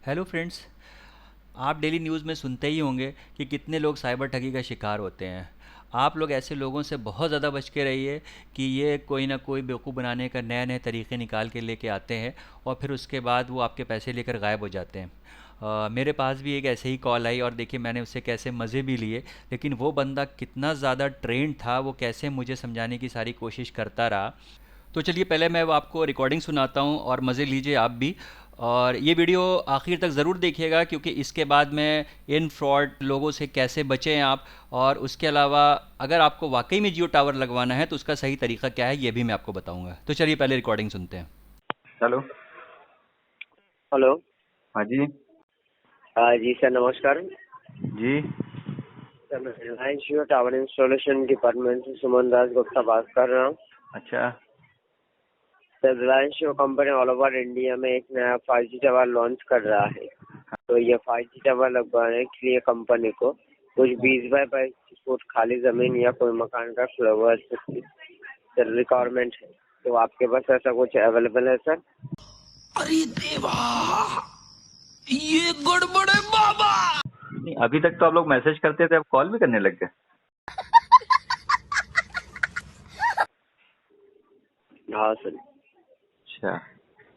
Hello friends. आप daily news में सुनते ही होंगे कि कितने लोग साइबर ठगी का शिकार होते हैं। आप लोग ऐसे लोगों से बहुत ज़्यादा बच के रहिए कि ये कोई ना कोई बेवकूफ़ बनाने का नए नए तरीके निकाल के लेके आते हैं और फिर उसके बाद वो आपके पैसे लेकर गायब हो जाते हैं। मेरे पास भी एक ऐसे ही कॉल आई और देखिए मैंने उससे कैसे मज़े भी लिए, लेकिन वो बंदा कितना ज़्यादा ट्रेंड था, वो कैसे मुझे समझाने की सारी कोशिश करता रहा। तो चलिए पहले मैं वो आपको रिकॉर्डिंग सुनाता हूँ और मज़े लीजिए आप भी। और ये वीडियो आखिर तक ज़रूर देखिएगा क्योंकि इसके बाद मैं इन फ्रॉड लोगों से कैसे बचें आप, और उसके अलावा अगर आपको वाकई में जियो टावर लगवाना है तो उसका सही तरीका क्या है ये भी मैं आपको बताऊंगा। तो चलिए पहले रिकॉर्डिंग सुनते हैं। हेलो। हेलो। हाँ जी। जी सर, नमस्कार। जी। सर, मैं रिलायंस जियो टावर इंस्टॉलेशन डिपार्टमेंट से सुमन दास गुप्ता बात कर रहा हूँ। अच्छा। सर, रिलायंस जियो कंपनी ऑल ओवर इंडिया में एक नया 5G टावर लॉन्च कर रहा है। तो ये 5G टावर लगवाने के लिए कंपनी को कुछ 20 बाय 25 फुट खाली जमीन या कोई मकान का फ्लोवर रिक्वायरमेंट है। तो आपके पास ऐसा कुछ अवेलेबल है सर? अरे देवा, ये गड़बड़ है बाबा। नहीं, अभी तक तो आप लोग मैसेज करते थे, अब कॉल भी करने लग गए। हाँ सर। अच्छा,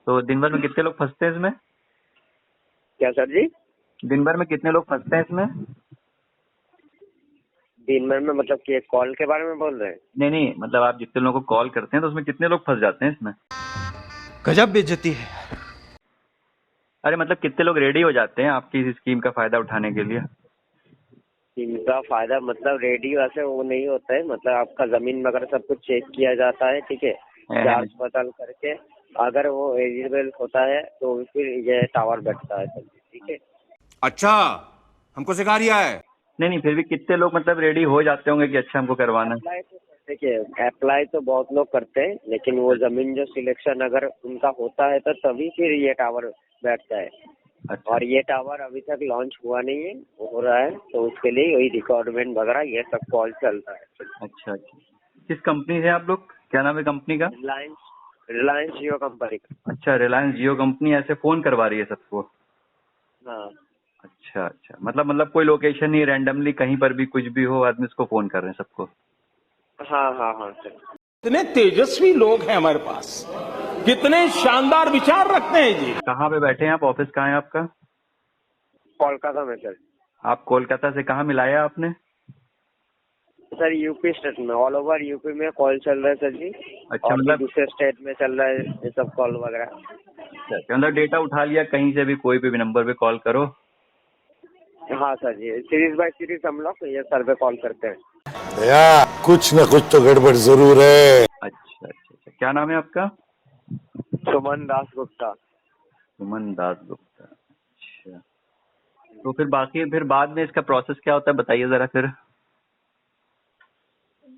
तो दिन भर में कितने लोग फंसते हैं इसमें? क्या सर जी? दिन भर में कितने लोग फंसते हैं इसमें? दिन भर में मतलब कि कॉल के बारे में बोल रहे हैं? नहीं नहीं, मतलब आप जितने लोगों को कॉल करते हैं तो उसमें कितने लोग फंस जाते हैं इसमें? गजब बेइज्जती है। अरे मतलब कितने लोग रेडी हो जाते हैं आपकी इस स्कीम का फायदा उठाने के लिए? इनका फायदा मतलब रेडी वैसे वो नहीं होता है, मतलब आपका जमीन वगैरह सब कुछ चेक किया जाता है, ठीक है। जांच पड़ताल करके अगर वो एलिजिबल होता है तो फिर ये टावर बैठता है सर जी, ठीक है। अच्छा, हमको सिखा रिया है। नहीं नहीं, फिर भी कितने लोग मतलब रेडी हो जाते होंगे कि अच्छा हमको करवाना है? अप्लाई तो देखिए, अप्लाई तो बहुत लोग करते हैं, लेकिन वो जमीन जो सिलेक्शन अगर उनका होता है तो तभी फिर ये टावर बैठता है। अच्छा और ये टावर अभी तक लॉन्च हुआ नहीं है, वो हो रहा है, तो उसके लिए वही रिक्वायरमेंट वगैरह ये सब कॉल चलता है। अच्छा। अच्छा, किस कंपनी से आप लोग? क्या नाम है कंपनी का? रिलायंस रिलायंस जियो कंपनी का। अच्छा, रिलायंस जियो कंपनी ऐसे फोन करवा रही है सबको? हाँ अच्छा अच्छा, मतलब कोई लोकेशन ही रैंडमली कहीं पर भी कुछ भी हो, आदमी उसको फोन कर रहे हैं सबको? हाँ हाँ हाँ सर। इतने तेजस्वी लोग हैं हमारे पास, कितने शानदार विचार रखते हैं जी। कहाँ पे बैठे हैं आप? ऑफिस कहाँ है आपका? कोलकाता में सर। आप कोलकाता से कहाँ मिलाया आपने? सर यूपी स्टेट में, ऑल ओवर यूपी में कॉल चल रहा है सर जी। अच्छा और भी मतलब, दूसरे स्टेट में चल रहा है ये सब कॉल वगैरह। अच्छा मतलब डेटा उठा लिया कहीं से भी, कोई भी नंबर पे कॉल करो? हाँ sir ji, series by series हम लोग ये सर्वे कॉल करते हैं। भैया कुछ न कुछ तो गड़बड़ जरूर है। अच्छा अच्छा अच्छा, क्या नाम है आपका? सुमन दास गुप्ता। सुमन दास गुप्ता। अच्छा, तो फिर बाकी फिर बाद में इसका प्रोसेस क्या होता है बताइए जरा फिर।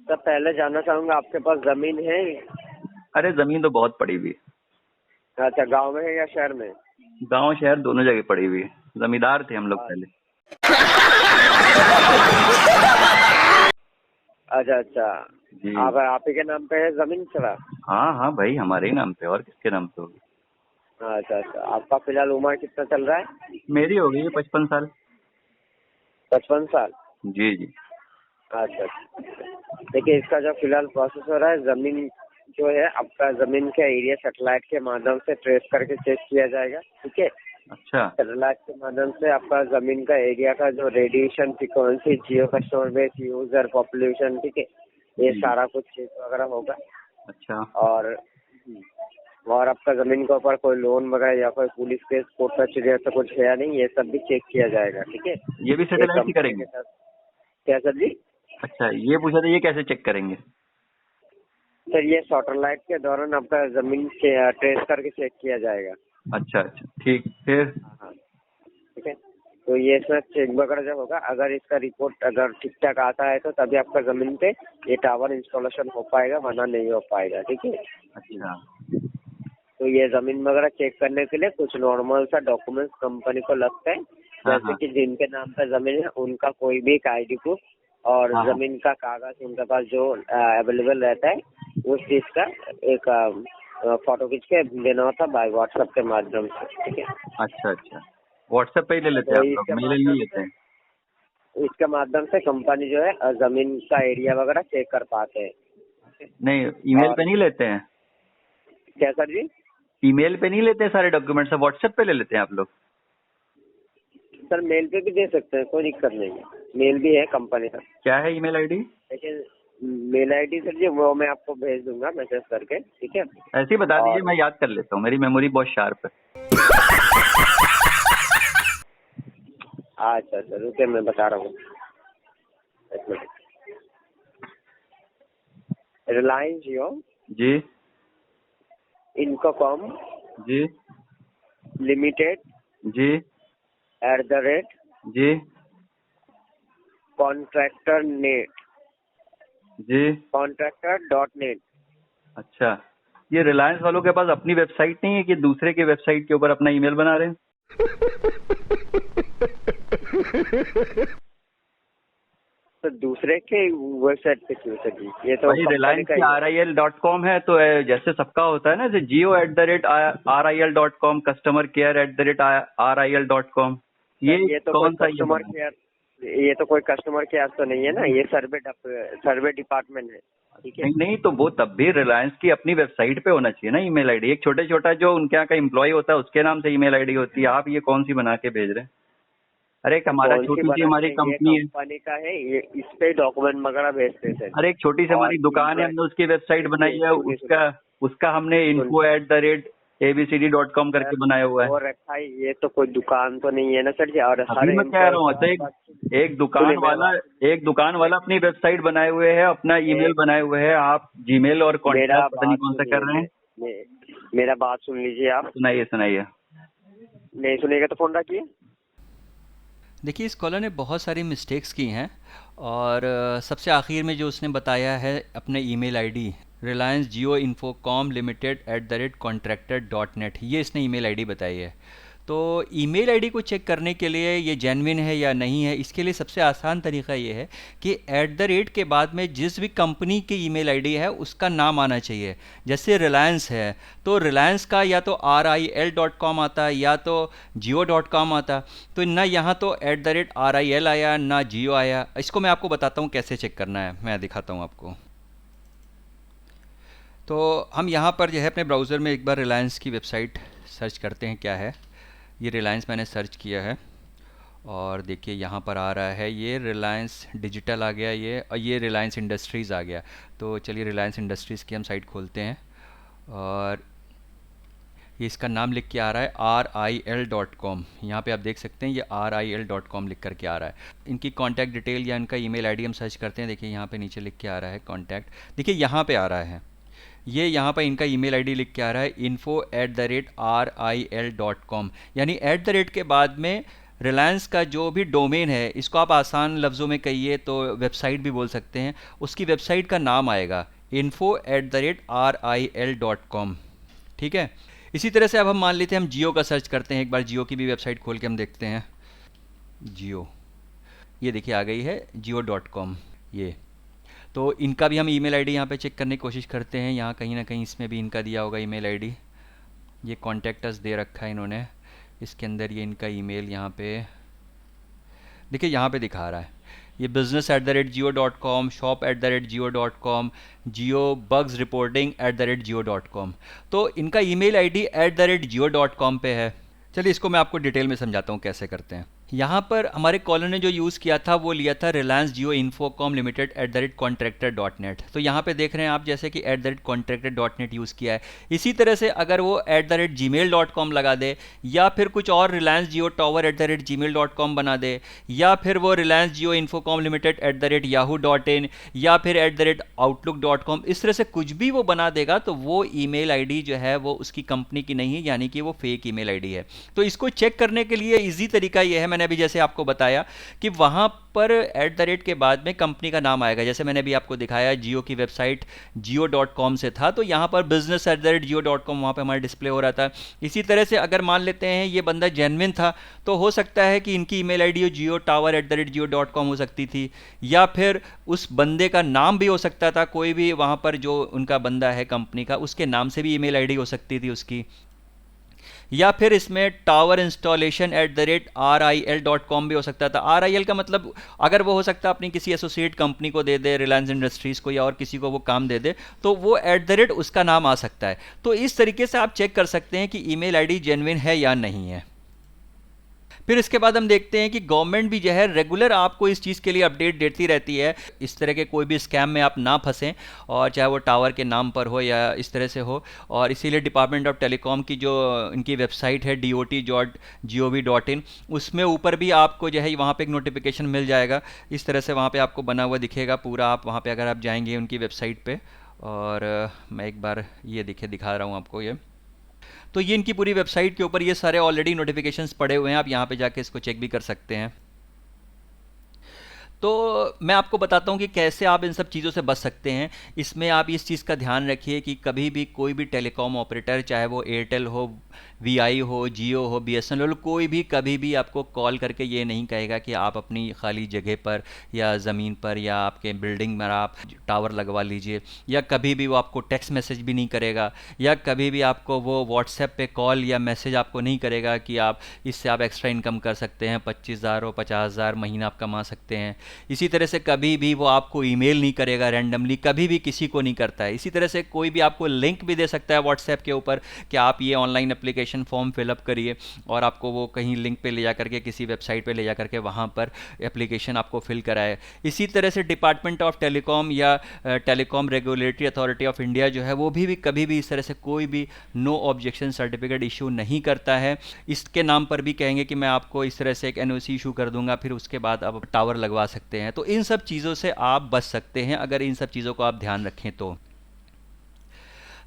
सर, पहले जानना चाहूंगा आपके पास जमीन है? अरे जमीन तो बहुत पड़ी हुई अच्छा, गांव में है या शहर में? है, गांव शहर दोनों जगह पड़ी हुई है। जमींदार थे हम लोग पहले। अच्छा अच्छा। जी। आप ही के नाम पे है जमीन सर? हाँ हाँ भाई, हमारे ही नाम पे, और किसके नाम पे होगी? अच्छा अच्छा। आपका फिलहाल उम्र कितना चल रहा है? मेरी हो गई है 55 साल। 55 साल। जी जी। अच्छा अच्छा। देखिए, इसका जो फिलहाल प्रोसेस हो रहा है, जमीन जो है आपका जमीन के एरिया सैटेलाइट के माध्यम से ट्रेस करके चेक किया जाएगा, ठीक है। अच्छा सैटेलाइट के माध्यम से आपका जमीन का एरिया का जो रेडिएशन फ्रिक्वेंसी, जियो कस्टमर बेस, यूजर पॉपुलेशन, ठीक है, ये जी। सारा कुछ चेक वगैरह होगा। अच्छा और आपका जमीन के ऊपर कोई लोन वगैरह या कोई पुलिस केस कोर्ट कचहरी ऐसा कुछ है या नहीं, ये सब भी चेक किया जाएगा, ठीक है। ये भी ये सैटेलाइट ही कंपनी करेंगे? के साथ। क्या सर जी? अच्छा, ये पूछा था ये कैसे चेक करेंगे? सर, ये सैटेलाइट के दौरान आपका जमीन के ट्रेस करके चेक किया जाएगा। अच्छा अच्छा, ठीक, फिर? हाँ, ठीक है। तो ये इसमें चेक वगैरह जब होगा, अगर इसका रिपोर्ट अगर ठीक ठाक आता है तो तभी आपका जमीन पे ये टावर इंस्टॉलेशन हो पाएगा, वरना नहीं हो पाएगा, ठीक है। अच्छा तो ये जमीन वगैरह चेक करने के लिए कुछ नॉर्मल सा डॉक्यूमेंट्स कंपनी को लगता है, हाँ जैसे हाँ कि जिनके नाम पे जमीन है उनका कोई भी एक ID प्रूफ और हाँ हाँ। जमीन का कागज उनके पास जो अवेलेबल रहता है, उस चीज का एक फोटो खींच के देना होता है बाय व्हाट्सएप के माध्यम से, ठीक है। अच्छा अच्छा व्हाट्सएप पे ही ले लेते हैं तो आप लोग, मेल नहीं लेते हैं? इसके माध्यम से कंपनी जो है जमीन का एरिया वगैरह चेक कर पाते हैं। नहीं, ईमेल और- पे नहीं लेते हैं? क्या सर जी? ईमेल पे नहीं लेते हैं सारे डॉक्यूमेंट्स, व्हाट्सएप पे ले लेते हैं आप लोग? सर मेल पे भी दे सकते हैं, कोई दिक्कत नहीं है, मेल भी है कंपनी का। क्या है ईमेल आईडी? लेकिन मेल आईडी सर जी वो मैं आपको भेज दूंगा मैसेज करके, ठीक है? ऐसे ही बता दीजिए, और- मैं याद कर लेता हूँ, मेरी मेमोरी बहुत शार्प है। अच्छा सर रुके मैं बता रहा हूँ, एक मिनट। रिलायंस जियो जी इन्फोकॉम जी लिमिटेड जी @ जी contractor.net। अच्छा, ये रिलायंस वालों के पास अपनी वेबसाइट नहीं है कि दूसरे के वेबसाइट के ऊपर अपना ईमेल बना रहे हैं? तो दूसरे के वेबसाइट पे क्यों सर जी? ये तो भाई कंपनी रिलायंस का की ही है। RIL.com है, तो जैसे सबका होता है ना, जैसे Jio@RIL.com, कस्टमर केयर @RIL.com, ये तो कौन सा कोई कस्टमर केयर, ये तो कोई कस्टमर केयर तो नहीं है ना, ये सर्वे डिपार्टमेंट है, ठीक है? नहीं नहीं, तो वो तब भी रिलायंस की अपनी वेबसाइट पे होना चाहिए ना ईमेल आईडी। एक छोटे छोटा जो उनके यहाँ का एम्प्लॉय होता है उसके नाम से ईमेल आईडी होती है, आप ये कौन सी बना के भेज रहे हैं? अरे एक हमारा कौन सी छोटी सी बनाते हमारी हैं? कंपनी ये है, कंपनी का है, ये इस पे डॉक्यूमेंट वगैरह भेजते हैं सर। अरे एक छोटी सी हमारी और दुकान है, हमने उसकी वेबसाइट बनाई है, सुनिए, उसका हमने info@abcd.com करके बनाया हुआ है। और रखा है, ये तो कोई दुकान तो नहीं है ना सर जी? और अभी मैं कह रहा हूँ, तो एक दुकान वाला अपनी वेबसाइट बनाए हुए है, अपना ईमेल बनाए हुए है, आप जीमेल और कॉन्टैक्ट पता नहीं कौन सा कर रहे हैं। मेरा बात सुन लीजिए आप, सुनाइए सुनाइए। नहीं सुनेगा तो फोन रखिए। देखिए, इस कॉलर ने बहुत सारी मिस्टेक्स की हैं और सबसे आखिर में जो उसने बताया है अपने ईमेल आईडी रिलायंस जियो इन्फोकॉम लिमिटेड @contractor.net, ये इसने ईमेल आईडी बताई है। तो ईमेल आईडी को चेक करने के लिए ये जेन्युइन है या नहीं है, इसके लिए सबसे आसान तरीका ये है कि @ के बाद में जिस भी कंपनी की ईमेल आईडी है उसका नाम आना चाहिए। जैसे रिलायंस है तो रिलायंस का या तो RIL.com आता है या तो Jio.com आता, तो ना यहाँ तो @RIL आया ना जियो आया। इसको मैं आपको बताता हूँ कैसे चेक करना है, मैं दिखाता हूँ आपको। तो हम यहाँ पर जो है अपने ब्राउज़र में एक बार रिलायंस की वेबसाइट सर्च करते हैं क्या है। ये रिलायंस मैंने सर्च किया है और देखिए यहाँ पर आ रहा है, ये रिलायंस डिजिटल आ गया, ये रिलायंस इंडस्ट्रीज़ आ गया। तो चलिए रिलायंस इंडस्ट्रीज़ की हम साइट खोलते हैं और ये इसका नाम लिख के आ रहा है RIL.com। यहाँ पे आप देख सकते हैं ये RIL.com लिख करके आ रहा है। इनकी कॉन्टैक्ट डिटेल या इनका ईमेल आईडी हम सर्च करते हैं, देखिए यहाँ पे नीचे लिख के आ रहा है कॉन्टैक्ट, देखिए यहाँ पे आ रहा है, ये यहाँ पर इनका ईमेल आईडी लिख के आ रहा है info@RIL.com, यानी @ के बाद में रिलायंस का जो भी डोमेन है, इसको आप आसान लफ्ज़ों में कहिए तो वेबसाइट भी बोल सकते हैं, उसकी वेबसाइट का नाम आएगा info@RIL.com, ठीक है। इसी तरह से अब हम मान लेते हैं हम जियो का सर्च करते हैं, एक बार जियो की भी वेबसाइट खोल के हम देखते हैं। जियो, ये देखिए आ गई है Jio.com। ये तो इनका भी हम ईमेल आईडी यहाँ पे चेक करने की कोशिश करते हैं, यहाँ कहीं ना कहीं इसमें भी इनका दिया होगा ईमेल आईडी। ये कॉन्टैक्ट अस दे रखा है इन्होंने, इसके अंदर ये इनका ईमेल यहाँ पे देखिए, यहाँ पे दिखा रहा है ये business@jio.com, shop@jio.com, जियो बग्स रिपोर्टिंग @jio.com। तो इनका ईमेल आईडी @jio.com पे है। चलिए इसको मैं आपको डिटेल में समझाता हूँ कैसे करते हैं। यहाँ पर हमारे कॉलर ने जो यूज़ किया था वो लिया था रिलायंस जियो इन्फोकॉम लिमिटेड @contractor.net। तो यहाँ पे देख रहे हैं आप जैसे कि @contractor.net यूज़ किया है। इसी तरह से अगर वो @gmail.com लगा दे या फिर कुछ और रिलायंस जियो टावर @gmail.com बना दे या फिर वो रिलायंस जियो इन्फोकॉम लिमिटेड @yahoo.in या फिर @outlook.com, इस तरह से कुछ भी वो बना देगा तो वो ईमेल आईडी जो है वो उसकी कंपनी की नहीं है, यानी कि वो फेक ईमेल आईडी है। तो इसको चेक करने के लिए इजी तरीका ये है, मैंने अभी जैसे आपको बताया कि वहाँ पर @ के बाद में कंपनी का नाम आएगा। जैसे मैंने अभी आपको दिखाया जियो की वेबसाइट Jio.com से था, तो यहाँ पर business@jio.com वहाँ पे हमारा डिस्प्ले हो रहा था। इसी तरह से अगर मान लेते हैं ये बंदा जेन्युइन था तो हो सकता है कि इनकी ईमेल आईडी जियो टावर @jio.com हो सकती थी, या फिर उस बंदे का नाम भी हो सकता था, कोई भी वहाँ पर जो उनका बंदा है कंपनी का उसके नाम से भी ईमेल आईडी हो सकती थी उसकी, या फिर इसमें towerinstallation@RIL.com भी हो सकता था। RIL का मतलब अगर वो हो सकता है अपनी किसी एसोसिएट कंपनी को दे दे, रिलायंस इंडस्ट्रीज़ को या और किसी को वो काम दे दे, तो वो उसका नाम आ सकता है। तो इस तरीके से आप चेक कर सकते हैं कि ईमेल आईडी जेन्युइन है या नहीं है। फिर इसके बाद हम देखते हैं कि गवर्नमेंट भी जो है रेगुलर आपको इस चीज़ के लिए अपडेट देती रहती है, इस तरह के कोई भी स्कैम में आप ना फंसें, और चाहे वो टावर के नाम पर हो या इस तरह से हो। और इसीलिए डिपार्टमेंट ऑफ टेलीकॉम की जो इनकी वेबसाइट है dot.gov.in, उसमें ऊपर भी आपको जो है वहाँ पे एक नोटिफिकेशन मिल जाएगा, इस तरह से वहाँ पे आपको बना हुआ दिखेगा पूरा। आप वहाँ पे अगर आप जाएंगे उनकी वेबसाइट पे, और मैं एक बार ये दिखा रहा हूँ आपको ये। तो ये इनकी पूरी वेबसाइट के ऊपर ये सारे ऑलरेडी नोटिफिकेशंस पड़े हुए हैं, आप यहाँ पे जाके इसको चेक भी कर सकते हैं। तो मैं आपको बताता हूँ कि कैसे आप इन सब चीज़ों से बच सकते हैं। इसमें आप इस चीज़ का ध्यान रखिए कि कभी भी कोई भी टेलीकॉम ऑपरेटर, चाहे वो एयरटेल हो, वीआई हो, जियो हो, बीएसएनएल हो, कोई भी कभी भी आपको कॉल करके ये नहीं कहेगा कि आप अपनी खाली जगह पर या ज़मीन पर या आपके बिल्डिंग में आप टावर लगवा लीजिए, या कभी भी वो आपको टेक्स्ट मैसेज भी नहीं करेगा, या कभी भी आपको वो व्हाट्सएप पे कॉल या मैसेज आपको नहीं करेगा कि आप इससे आप एक्स्ट्रा इनकम कर सकते हैं, 25,000 और 50,000 महीना आप कमा सकते हैं। इसी तरह से कभी भी वो आपको ईमेल नहीं करेगा रैंडमली, कभी भी किसी को नहीं करता है। इसी तरह से कोई भी आपको लिंक भी दे सकता है व्हाट्सएप के ऊपर कि आप ये ऑनलाइन एप्लीकेशन फॉर्म फिलअप करिए, और आपको वो कहीं लिंक पे ले जा करके किसी वेबसाइट पे ले जा करके वहाँ पर एप्लीकेशन आपको फिल कराए। इसी तरह से डिपार्टमेंट ऑफ टेलीकॉम या telecom regulatory authority of India जो है वो भी कभी भी इस तरह से कोई भी नो ऑब्जेक्शन सर्टिफिकेट इशू नहीं करता है। इसके नाम पर भी कहेंगे कि मैं आपको इस तरह से एक एनओसी इशू कर दूंगा, फिर उसके बाद आप टावर लगवा सकते हैं। तो इन सब चीज़ों से आप बच सकते हैं अगर इन सब चीज़ों को आप ध्यान रखें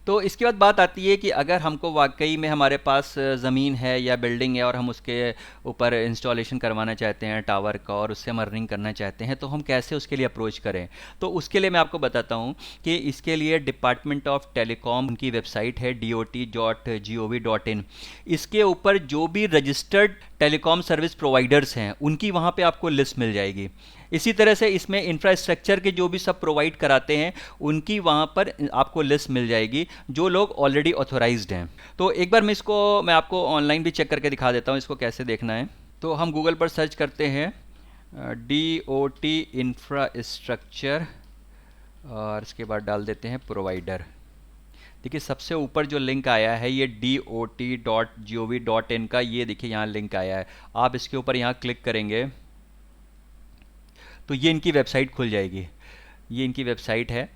तो इसके बाद बात आती है कि अगर हमको वाकई में हमारे पास ज़मीन है या बिल्डिंग है और हम उसके ऊपर इंस्टॉलेशन करवाना चाहते हैं टावर का, और उससे हम अर्निंग करना चाहते हैं, तो हम कैसे उसके लिए अप्रोच करें। तो उसके लिए मैं आपको बताता हूँ कि इसके लिए डिपार्टमेंट ऑफ टेलीकॉम की वेबसाइट है dot.gov.in। इसके ऊपर जो भी रजिस्टर्ड टेलीकॉम सर्विस प्रोवाइडर्स हैं उनकी वहाँ पे आपको लिस्ट मिल जाएगी। इसी तरह से इसमें इंफ्रास्ट्रक्चर के जो भी सब प्रोवाइड कराते हैं उनकी वहाँ पर आपको लिस्ट मिल जाएगी, जो लोग ऑलरेडी ऑथोराइज्ड हैं। तो एक बार मैं आपको ऑनलाइन भी चेक करके दिखा देता हूँ इसको कैसे देखना है। तो हम गूगल पर सर्च करते हैं DOT इंफ्रास्ट्रक्चर, और इसके बाद डाल देते हैं प्रोवाइडर। देखिए सबसे ऊपर जो लिंक आया है ये dot.gov.in का, ये देखिए यहाँ लिंक आया है। आप इसके ऊपर यहाँ क्लिक करेंगे तो ये इनकी वेबसाइट खुल जाएगी। ये इनकी वेबसाइट है,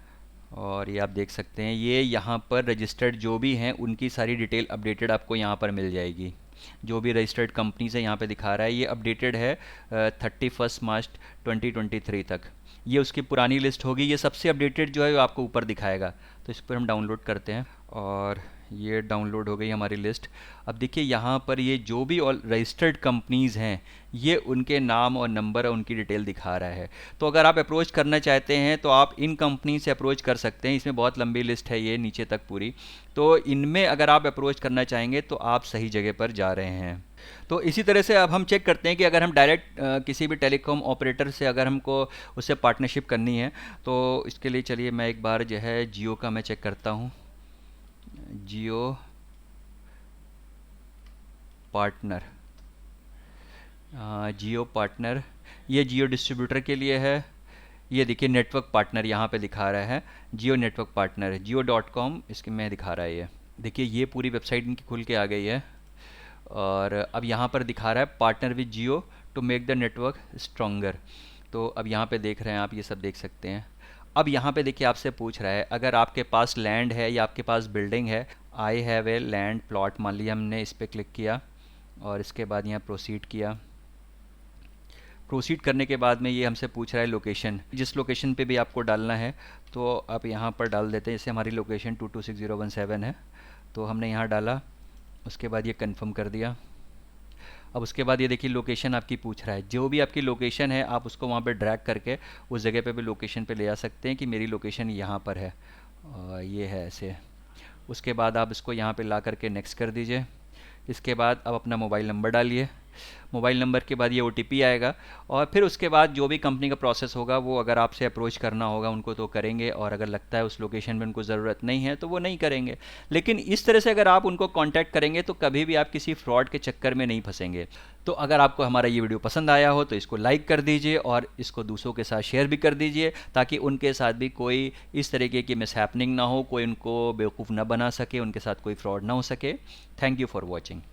और ये आप देख सकते हैं ये यहाँ पर रजिस्टर्ड जो भी हैं उनकी सारी डिटेल अपडेटेड आपको यहाँ पर मिल जाएगी। जो भी रजिस्टर्ड कंपनीज है यहाँ पे दिखा रहा है, ये अपडेटेड है 31 मार्च 2023 तक। ये उसकी पुरानी लिस्ट होगी, ये सबसे अपडेटेड जो है वो आपको ऊपर दिखाएगा। तो इस पर हम डाउनलोड करते हैं, और ये डाउनलोड हो गई हमारी लिस्ट। अब देखिए यहाँ पर ये जो भी रजिस्टर्ड कंपनीज़ हैं ये उनके नाम और नंबर और उनकी डिटेल दिखा रहा है। तो अगर आप अप्रोच करना चाहते हैं तो आप इन कंपनी से अप्रोच कर सकते हैं। इसमें बहुत लंबी लिस्ट है ये नीचे तक पूरी, तो इनमें अगर आप अप्रोच करना चाहेंगे तो आप सही जगह पर जा रहे हैं। तो इसी तरह से अब हम चेक करते हैं कि अगर हम डायरेक्ट किसी भी टेलीकॉम ऑपरेटर से अगर हमको उससे पार्टनरशिप करनी है, तो इसके लिए चलिए मैं एक बार जो है जियो का मैं चेक करता हूँ। जियो पार्टनर, जियो पार्टनर, ये जियो डिस्ट्रीब्यूटर के लिए है। ये देखिए नेटवर्क पार्टनर यहाँ पे दिखा रहा है, जियो नेटवर्क पार्टनर jiyo.com इसके में दिखा रहा है। ये देखिए ये पूरी वेबसाइट इनकी खुल के आ गई है, और अब यहाँ पर दिखा रहा है partner with Jio to make the network stronger. तो अब यहाँ पे देख रहे हैं आप, ये सब देख सकते हैं। अब यहाँ पे देखिए आपसे पूछ रहा है अगर आपके पास लैंड है या आपके पास बिल्डिंग है, I have a land plot, मान लिया हमने इस पर क्लिक किया और इसके बाद यहाँ प्रोसीड किया। प्रोसीड करने के बाद में ये हमसे पूछ रहा है लोकेशन, जिस लोकेशन पे भी आपको डालना है तो आप यहाँ पर डाल देते हैं। जैसे हमारी लोकेशन 226017 है, तो हमने यहाँ डाला, उसके बाद ये कंफर्म कर दिया। अब उसके बाद ये देखिए लोकेशन आपकी पूछ रहा है, जो भी आपकी लोकेशन है आप उसको वहाँ पे ड्रैग करके उस जगह पे भी लोकेशन पे ले आ सकते हैं कि मेरी लोकेशन यहाँ पर है, ये है ऐसे। उसके बाद आप इसको यहाँ पे ला करके नेक्स्ट कर दीजिए। इसके बाद अब अपना मोबाइल नंबर डालिए, मोबाइल नंबर के बाद ये OTP आएगा, और फिर उसके बाद जो भी कंपनी का प्रोसेस होगा वो अगर आपसे अप्रोच करना होगा उनको तो करेंगे, और अगर लगता है उस लोकेशन में उनको ज़रूरत नहीं है तो वो नहीं करेंगे। लेकिन इस तरह से अगर आप उनको कांटेक्ट करेंगे तो कभी भी आप किसी फ्रॉड के चक्कर में नहीं फंसेंगे। तो अगर आपको हमारा ये वीडियो पसंद आया हो तो इसको लाइक कर दीजिए और इसको दूसरों के साथ शेयर भी कर दीजिए, ताकि उनके साथ भी कोई इस तरीके की मिसहैपनिंग ना हो, कोई उनको बेवकूफ़ ना बना सके, उनके साथ कोई फ्रॉड ना हो सके। Thank you for watching.